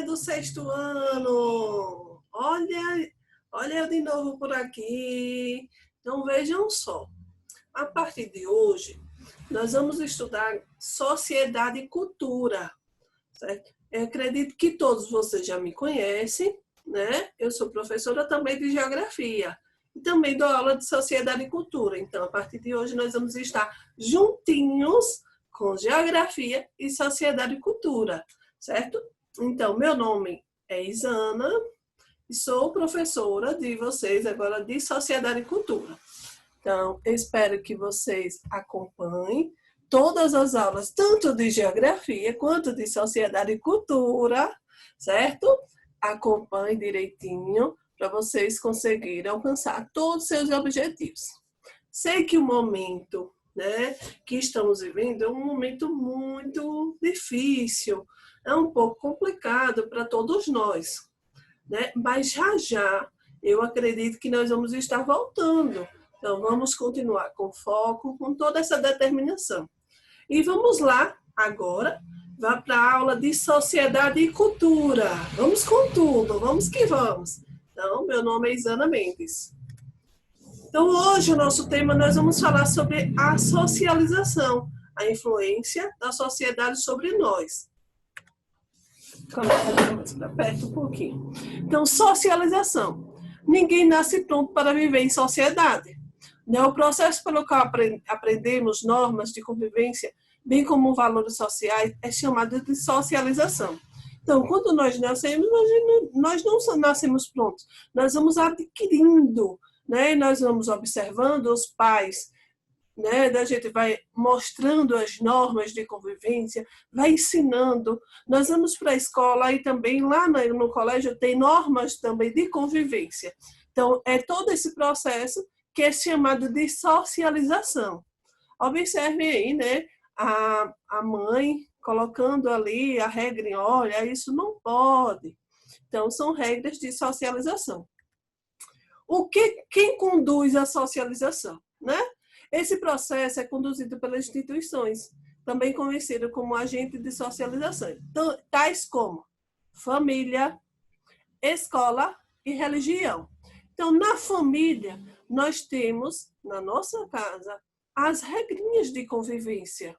do sexto ano! Olha eu de novo por aqui. Então vejam só. A partir de hoje, nós vamos estudar sociedade e cultura, certo? Eu acredito que todos vocês já me conhecem, né? Eu sou professora também de geografia e também dou aula de sociedade e cultura. Então, a partir de hoje, nós vamos estar juntinhos com geografia e sociedade e cultura, certo? Então, meu nome é Isana e sou professora de vocês agora de sociedade e cultura. Então, eu espero que vocês acompanhem todas as aulas, tanto de geografia quanto de sociedade e cultura, certo? Acompanhe direitinho para vocês conseguirem alcançar todos os seus objetivos. Sei que o momento, né, que estamos vivendo é um momento muito difícil, é um pouco complicado para todos nós, né? Mas já eu acredito que nós vamos estar voltando. Então, vamos continuar com foco, com toda essa determinação. E vamos lá, agora, vá para a aula de sociedade e cultura. Vamos com tudo, vamos que vamos. Então, meu nome é Isana Mendes. Então, hoje, o nosso tema, nós vamos falar sobre a socialização, a influência da sociedade sobre nós. Aperta um pouquinho. Então, socialização. Ninguém nasce pronto para viver em sociedade. O processo pelo qual aprendemos normas de convivência, bem como valores sociais, é chamado de socialização. Então, quando nós nascemos, nós não nascemos prontos. Nós vamos adquirindo, né? Nós vamos observando os pais, né? A gente vai mostrando as normas de convivência, vai ensinando. Nós vamos para a escola e também lá no colégio tem normas também de convivência. Então, é todo esse processo que é chamado de socialização. Observem aí, né, a mãe colocando ali a regra, olha, isso não pode. Então, são regras de socialização. Quem conduz a socialização, né? Esse processo é conduzido pelas instituições, também conhecido como agente de socialização, então, tais como família, escola e religião. Então, na família, nós temos, na nossa casa, as regrinhas de convivência,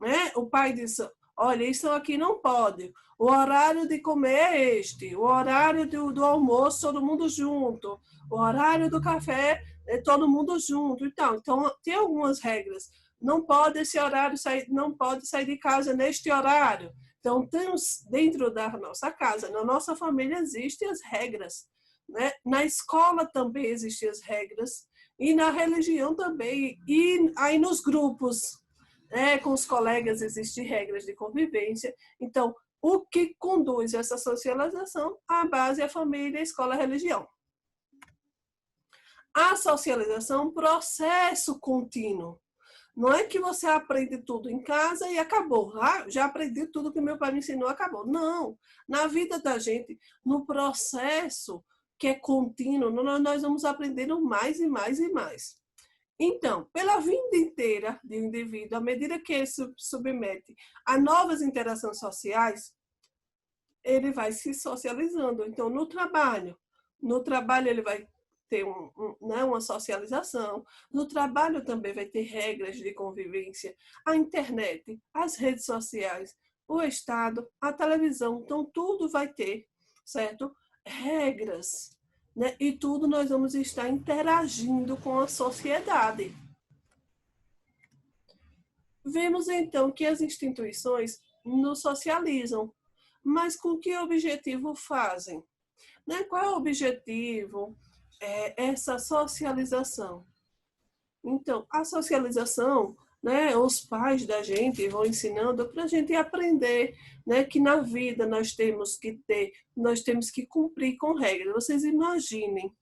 né? O pai diz, olha, isso aqui não pode. O horário de comer é este. O horário do almoço, todo mundo junto. O horário do café, é todo mundo junto. Então, tem algumas regras. Não pode esse horário sair, não pode sair de casa neste horário. Então, temos dentro da nossa casa, na nossa família, existem as regras, né? Na escola também existem as regras. E na religião também. E aí nos grupos, né, com os colegas existem regras de convivência. Então, o que conduz essa socialização? A base é a família, a escola, a religião. A socialização é um processo contínuo. Não é que você aprende tudo em casa e acabou. Ah, já aprendi tudo que meu pai me ensinou, acabou. Não. Na vida da gente, no processo que é contínuo, nós vamos aprendendo mais e mais e mais. Então, pela vida inteira do indivíduo, à medida que ele se submete a novas interações sociais, ele vai se socializando. Então, no trabalho ele vai ter uma socialização. No trabalho também vai ter regras de convivência. A internet, as redes sociais, o Estado, a televisão. Então, tudo vai ter, certo? Regras, né? E tudo nós vamos estar interagindo com a sociedade. Vemos, então, que as instituições nos socializam. Mas com que objetivo fazem? Né? Qual é o objetivo? Essa socialização. Então, a socialização, né, os pais da gente vão ensinando para a gente aprender, né, que na vida nós temos que cumprir com regras. Vocês imaginem,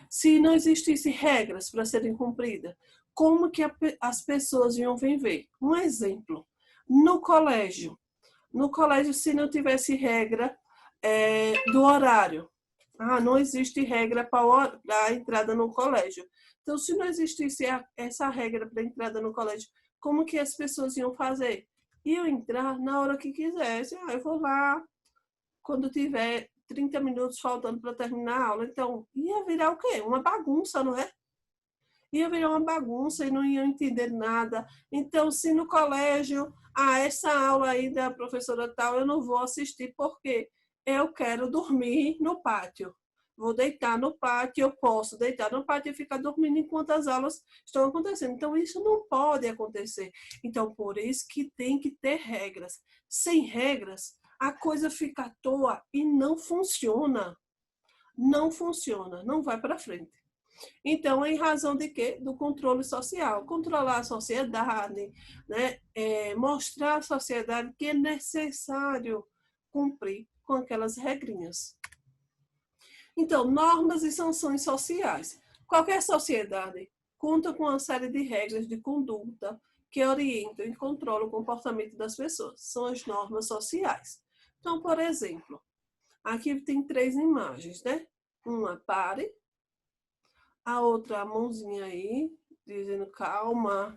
se não existissem regras para serem cumpridas, como que as pessoas iam viver? Um exemplo, no colégio, se não tivesse regra do horário, não existe regra para a entrada no colégio. Então, se não existisse essa regra para a entrada no colégio, como que as pessoas iam fazer? Iam entrar na hora que quisessem. Eu vou lá, quando tiver 30 minutos faltando para terminar a aula. Então, ia virar o quê? Uma bagunça, não é? Ia virar uma bagunça e não ia entender nada. Então, se no colégio, essa aula aí da professora tal, eu não vou assistir porque eu quero dormir no pátio. Vou deitar no pátio, eu posso deitar no pátio e ficar dormindo enquanto as aulas estão acontecendo. Então, isso não pode acontecer. Então, por isso que tem que ter regras. Sem regras, a coisa fica à toa e não funciona. Não funciona, não vai para frente. Então, em razão de quê? Do controle social. Controlar a sociedade, né? Mostrar à sociedade que é necessário cumprir com aquelas regrinhas. Então, normas e sanções sociais. Qualquer sociedade conta com uma série de regras de conduta que orientam e controlam o comportamento das pessoas. São as normas sociais. Então, por exemplo, aqui tem 3 imagens, né? Uma pare, a outra a mãozinha aí, dizendo calma,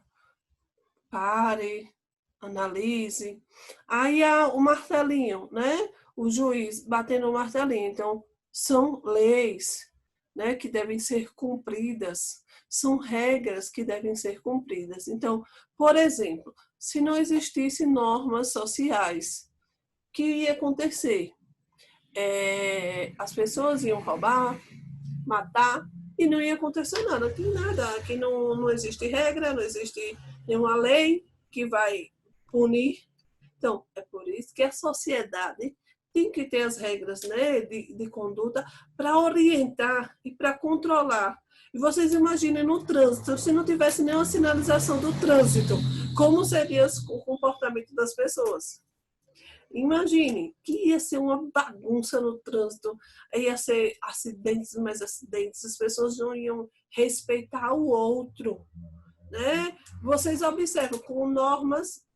pare, analise. Aí o martelinho, né? O juiz batendo o martelinho. Então, são leis, né, que devem ser cumpridas. São regras que devem ser cumpridas. Então, por exemplo, se não existissem normas sociais, o que ia acontecer? As pessoas iam roubar, matar, e não ia acontecer nada. Aqui nada, aqui não existe regra, não existe nenhuma lei que vai punir. Então, é por isso que a sociedade tem que ter as regras, né, de conduta para orientar e para controlar. E vocês imaginem no trânsito, se não tivesse nenhuma sinalização do trânsito, como seria o comportamento das pessoas? Imagine que ia ser uma bagunça no trânsito, ia ser acidentes, mais acidentes, as pessoas não iam respeitar o outro, né? Vocês observam, com normas,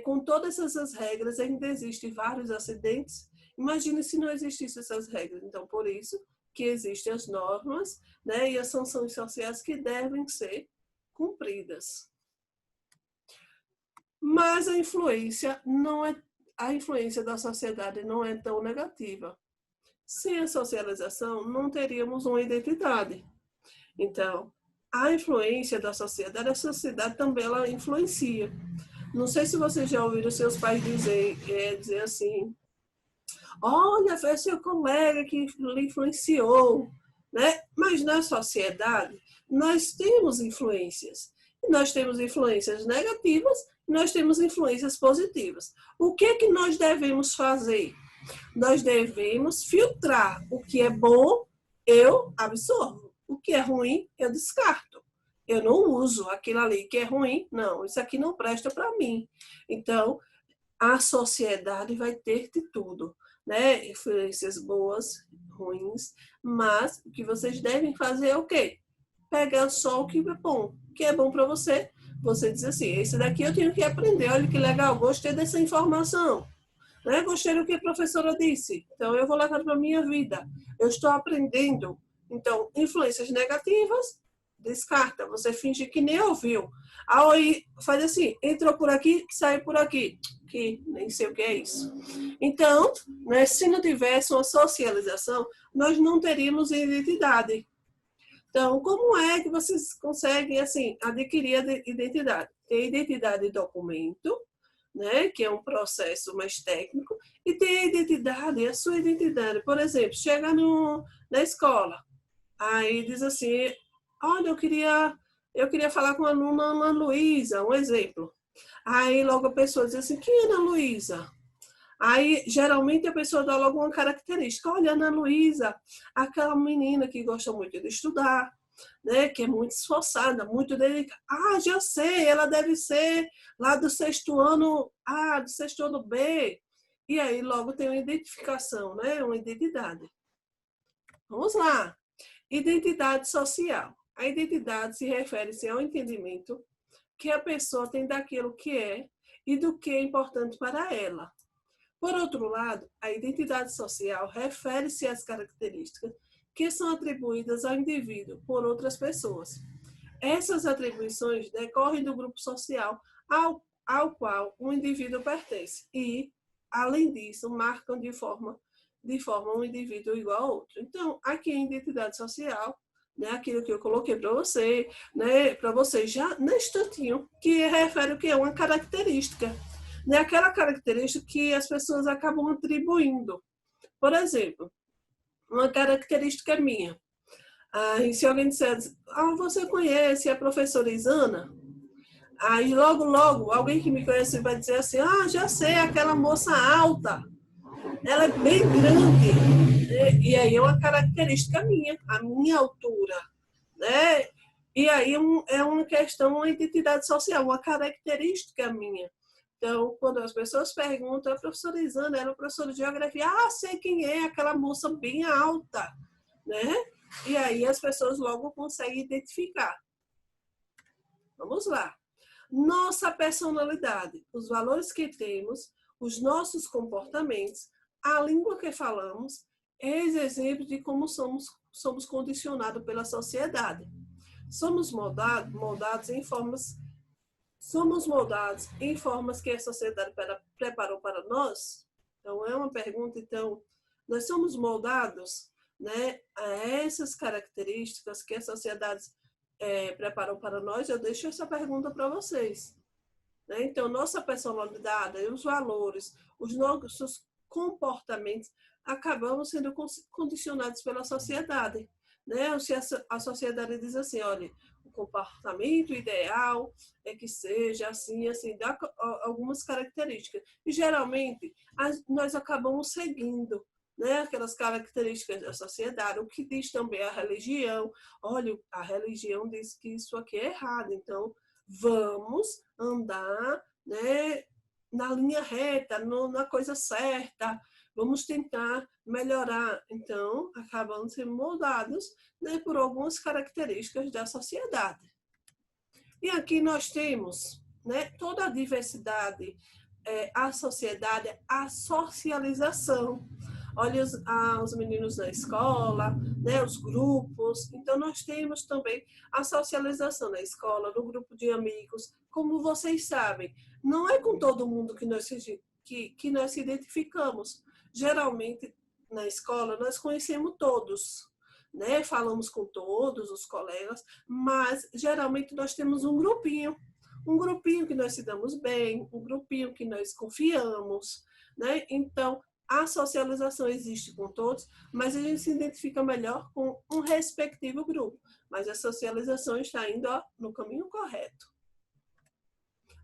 com todas essas regras, ainda existem vários acidentes. Imagine se não existissem essas regras. Então, por isso que existem as normas, né, e as sanções sociais que devem ser cumpridas. Mas a influência da sociedade não é tão negativa. Sem a socialização, não teríamos uma identidade. Então, a influência da sociedade, a sociedade também ela influencia. Não sei se vocês já ouviram seus pais dizer assim, olha, foi seu colega que lhe influenciou, né? Mas na sociedade, nós temos influências. Nós temos influências negativas, nós temos influências positivas. O que é que nós devemos fazer? Nós devemos filtrar o que é bom, eu absorvo. O que é ruim, eu descarto. Eu não uso aquilo ali que é ruim, não, isso aqui não presta para mim. Então, a sociedade vai ter de tudo, né? Influências boas, ruins, mas o que vocês devem fazer é o quê? Pegar só o que é bom para você. Você diz assim, esse daqui eu tenho que aprender, olha que legal, gostei dessa informação. Né? Gostei do que a professora disse, então eu vou levar para a minha vida. Eu estou aprendendo. Então, influências negativas, descarta. Você finge que nem ouviu. Aí faz assim, entrou por aqui, saiu por aqui. Que nem sei o que é isso. Então, né, se não tivesse uma socialização, nós não teríamos identidade. Então, como é que vocês conseguem assim adquirir a identidade? Tem a identidade de documento, né, que é um processo mais técnico, e tem a identidade, a sua identidade. Por exemplo, chega na escola, aí diz assim, olha, eu queria falar com a aluna Ana Luísa, um exemplo. Aí logo a pessoa diz assim, quem é Ana Luísa? Aí, geralmente, a pessoa dá logo uma característica. Olha, Ana Luísa, aquela menina que gosta muito de estudar, né, que é muito esforçada, muito dedicada. Ah, já sei, ela deve ser lá do 6º ano A, do 6º ano B. E aí, logo tem uma identificação, né, uma identidade. Vamos lá. Identidade social. A identidade se refere-se ao entendimento que a pessoa tem daquilo que é e do que é importante para ela. Por outro lado, a identidade social refere-se às características que são atribuídas ao indivíduo por outras pessoas. Essas atribuições decorrem do grupo social ao qual o indivíduo pertence e além disso, marcam de forma um indivíduo igual a outro. Então, aqui a identidade social, né, aquilo que eu coloquei para você, né, para você já no instantinho, que refere o que é uma característica, né, aquela característica que as pessoas acabam atribuindo. Por exemplo, uma característica minha. Aí, se alguém disser, você conhece a professora Isana? Aí, logo, alguém que me conhece vai dizer assim, já sei, aquela moça alta. Ela é bem grande. E aí é uma característica minha, a minha altura. Né? E aí é uma questão, uma identidade social, uma característica minha. Então, quando as pessoas perguntam, a professora Isana era professora de geografia, sei quem é, aquela moça bem alta. Né? E aí as pessoas logo conseguem identificar. Vamos lá. Nossa personalidade, os valores que temos, os nossos comportamentos, a língua que falamos, eis exemplo de como somos condicionados pela sociedade. Somos moldados em formas que a sociedade preparou para nós? Então, é uma pergunta. Então, nós somos moldados, né, a essas características que a sociedade preparou para nós? Eu deixo essa pergunta para vocês. Né? Então, nossa personalidade, os valores, os nossos comportamentos acabamos sendo condicionados pela sociedade. Né? Se a sociedade diz assim, olha, o comportamento ideal é que seja assim, dá algumas características. E, geralmente, nós acabamos seguindo, né, aquelas características da sociedade, o que diz também a religião. Olha, a religião diz que isso aqui é errado, então vamos andar, né, na linha reta, na coisa certa, vamos tentar melhorar. Então, acabamos sendo moldados, né, por algumas características da sociedade. E aqui nós temos, né, toda a diversidade, a sociedade, a socialização. Olha os meninos na escola, né, os grupos. Então, nós temos também a socialização na escola, no grupo de amigos. Como vocês sabem, não é com todo mundo que nós se identificamos. Geralmente, na escola, nós conhecemos todos, né? Falamos com todos os colegas, mas, geralmente, nós temos um grupinho que nós se damos bem, um grupinho que nós confiamos, né? Então, a socialização existe com todos, mas a gente se identifica melhor com um respectivo grupo. Mas a socialização está indo no caminho correto.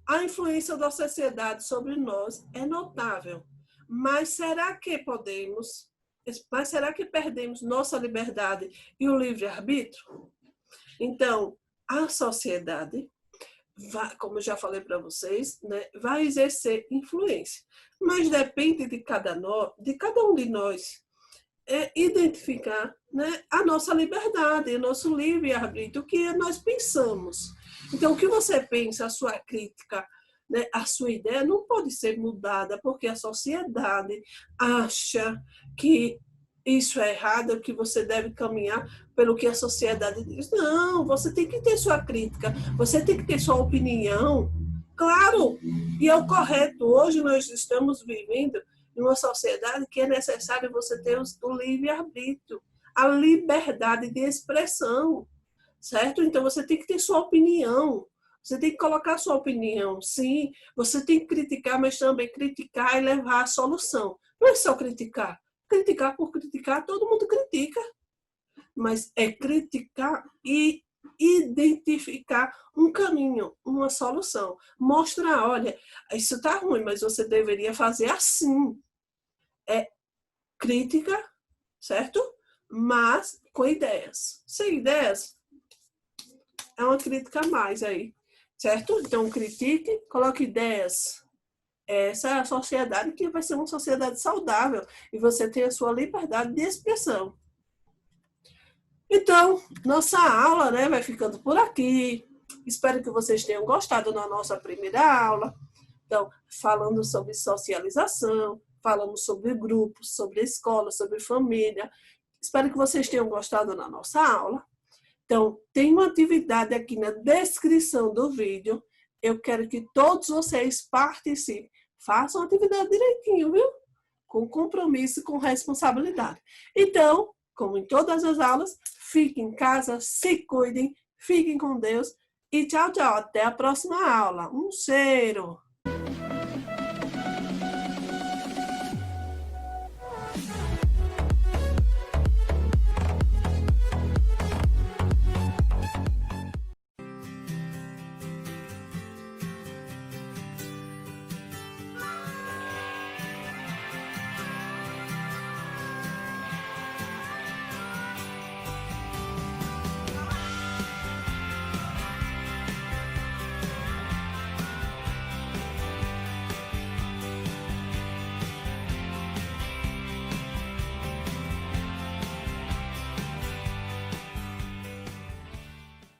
A influência da sociedade sobre nós é notável. Mas será que perdemos nossa liberdade e o livre-arbítrio? Então, a sociedade, como eu já falei para vocês, né, vai exercer influência. Mas depende de cada um de nós identificar, né, a nossa liberdade, o nosso livre-arbítrio, o que nós pensamos. Então, o que você pensa, a sua crítica, né, a sua ideia não pode ser mudada porque a sociedade acha que isso é errado, que você deve caminhar pelo que a sociedade diz. Não, você tem que ter sua crítica, você tem que ter sua opinião. Claro, e é o correto. Hoje nós estamos vivendo em uma sociedade que é necessário você ter o livre-arbítrio, a liberdade de expressão, certo? Então você tem que ter sua opinião, você tem que colocar sua opinião. Sim, você tem que criticar, mas também criticar e levar a solução. Não é só criticar. Criticar por criticar, todo mundo critica. Mas é criticar e identificar um caminho, uma solução. Mostrar, olha, isso está ruim, mas você deveria fazer assim. É crítica, certo? Mas com ideias. Sem ideias, é uma crítica a mais aí, certo? Então, critique, coloque ideias. Essa é a sociedade que vai ser uma sociedade saudável e você tem a sua liberdade de expressão. Então, nossa aula, né, vai ficando por aqui. Espero que vocês tenham gostado da nossa primeira aula. Então, falando sobre socialização, falamos sobre grupos, sobre escola, sobre família. Espero que vocês tenham gostado da nossa aula. Então, tem uma atividade aqui na descrição do vídeo. Eu quero que todos vocês participem façam a atividade direitinho, viu? Com compromisso e com responsabilidade. Então, como em todas as aulas, fiquem em casa, se cuidem, fiquem com Deus e tchau, tchau. Até a próxima aula. Um cheiro!